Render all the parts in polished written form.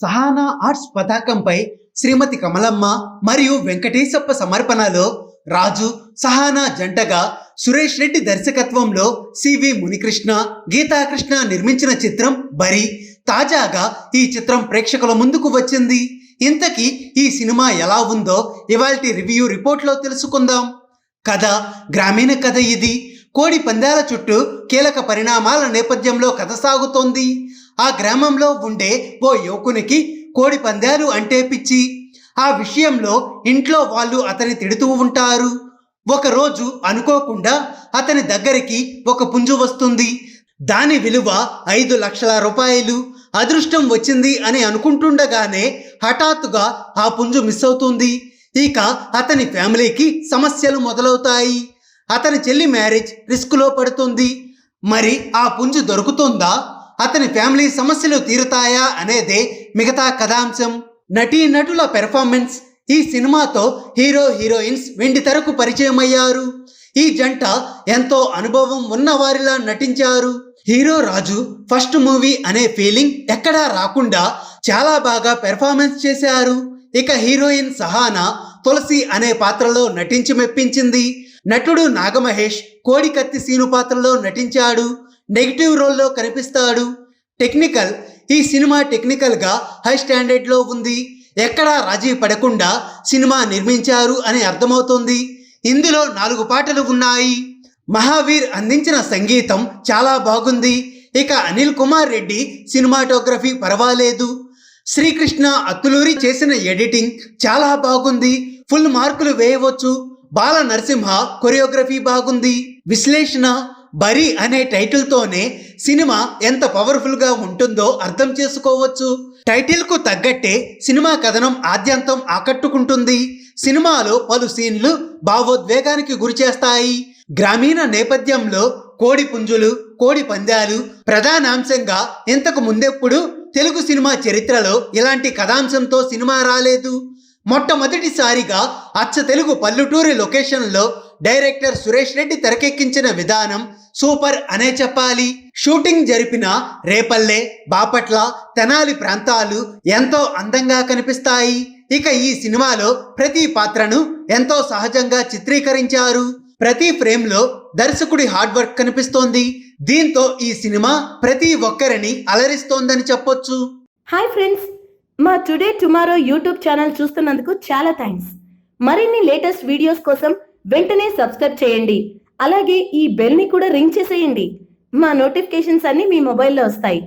Sahana arts పతాకంపై శ్రీమతి కమలమ్మ మరియు వెంకటేశప్ప సమర్పణలో రాజు సహానా జంటగా సురేష్ రెడ్డి దర్శకత్వంలో సివి మునికృష్ణ గీతాకృష్ణ నిర్మించిన చిత్రం బరి. తాజాగా ఈ చిత్రం ప్రేక్షకుల ముందుకు వచ్చింది. ఇంతకీ ఈ సినిమా ఎలా ఉందో ఇవాల్టి రివ్యూ రిపోర్ట్లో తెలుసుకుందాం. కథ గ్రామీణ కథ. ఇది కోడి పందాల చుట్టూ కీలక పరిణామాల నేపథ్యంలో కథ సాగుతోంది. ఆ గ్రామంలో ఉండే ఓ యువకునికి కోడి పందాలు అంటే పిచ్చి. ఆ విషయంలో ఇంట్లో వాళ్ళు అతన్ని తిడుతూ ఉంటారు. ఒకరోజు అనుకోకుండా అతని దగ్గరికి ఒక పుంజు వస్తుంది. దాని విలువ 5 లక్షల రూపాయలు. అదృష్టం వచ్చింది అని అనుకుంటుండగానే హఠాత్తుగా ఆ పుంజు మిస్ అవుతుంది. ఇక అతని ఫ్యామిలీకి సమస్యలు మొదలవుతాయి. అతని చెల్లి మ్యారేజ్ రిస్క్లో పడుతుంది. మరి ఆ పుంజు దొరుకుతుందా, అతని ఫ్యామిలీ సమస్యలు తీరుతాయా అనేదే మిగతా కథాంశం. నటీనటుల పెర్ఫార్మెన్స్. ఈ సినిమాతో హీరో హీరోయిన్స్ వెండి తెరకు పరిచయం అయ్యారు. ఈ జంట ఎంతో అనుభవం ఉన్న వారిలా నటించారు. హీరో రాజు ఫస్ట్ మూవీ అనే ఫీలింగ్ ఎక్కడా రాకుండా చాలా బాగా పెర్ఫార్మెన్స్ చేశారు. ఇక హీరోయిన్ సహానా తులసి అనే పాత్రలో నటించి మెప్పించింది. నటుడు నాగమహేష్ కోడి కత్తి సీను పాత్రలో నటించాడు. నెగిటివ్ రోల్లో కనిపిస్తాడు. టెక్నికల్. ఈ సినిమా టెక్నికల్గా హై స్టాండర్డ్లో ఉంది. ఎక్కడా రాజీ పడకుండా సినిమా నిర్మించారు అని అర్థమవుతుంది. ఇందులో 4 పాటలు ఉన్నాయి. మహావీర్ అందించిన సంగీతం చాలా బాగుంది. ఇక అనిల్ కుమార్ రెడ్డి సినిమాటోగ్రఫీ పర్వాలేదు. శ్రీకృష్ణ అత్తులూరి చేసిన ఎడిటింగ్ చాలా బాగుంది. ఫుల్ మార్కులు వేయవచ్చు. బాల నరసింహ కొరియోగ్రఫీ బాగుంది. విశ్లేషణ. బరి అనే టైటిల్తోనే సినిమా ఎంత పవర్ఫుల్గా ఉంటుందో అర్థం చేసుకోవచ్చు. టైటిల్కు తగ్గట్టే సినిమా కథనం ఆద్యంతం ఆకట్టుకుంటుంది. సినిమాలో పలు సీన్లు భావోద్వేగానికి గురిచేస్తాయి. గ్రామీణ నేపథ్యంలో కోడి పుంజులు, కోడి పందాలు ప్రధానాంశంగా. ఇంతకు ముందెప్పుడు తెలుగు సినిమా చరిత్రలో ఇలాంటి కథాంశంతో సినిమా రాలేదు. మొట్టమొదటిసారిగా అచ్చ తెలుగు పల్లెటూరి లొకేషన్లో డైరెక్టర్ సురేష్ రెడ్డి తెరకెక్కించిన విధానం సూపర్ అనే చెప్పాలి. షూటింగ్ జరిపిన రేపల్లె, బాపట్ల, తెనాలి ప్రాంతాలు ఎంతో అందంగా కనిపిస్తాయి. ఇక ఈ సినిమాలో ప్రతి పాత్రను ఎంతో సహజంగా చిత్రీకరించారు. ప్రతి ఫ్రేమ్లో దర్శకుడి హార్డ్ వర్క్ కనిపిస్తోంది. దీంతో ఈ సినిమా ప్రతి ఒక్కరిని అలరిస్తోందని చెప్పొచ్చు. హాయ్ ఫ్రెండ్స్, మా టుడే టుమారో యూట్యూబ్ ఛానల్ చూస్తున్నందుకు చాలా థ్యాంక్స్. మరిన్ని లేటెస్ట్ వీడియోస్ కోసం వెంటనే సబ్స్క్రైబ్ చేయండి. అలాగే ఈ బెల్ ని కూడా రింగ్ చేసేయండి. మా నోటిఫికేషన్స్ అన్ని మీ మొబైల్లో వస్తాయి.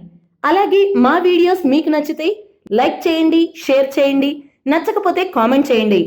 అలాగే మా వీడియోస్ మీకు నచ్చితే లైక్ చేయండి, షేర్ చేయండి, నచ్చకపోతే కామెంట్ చేయండి.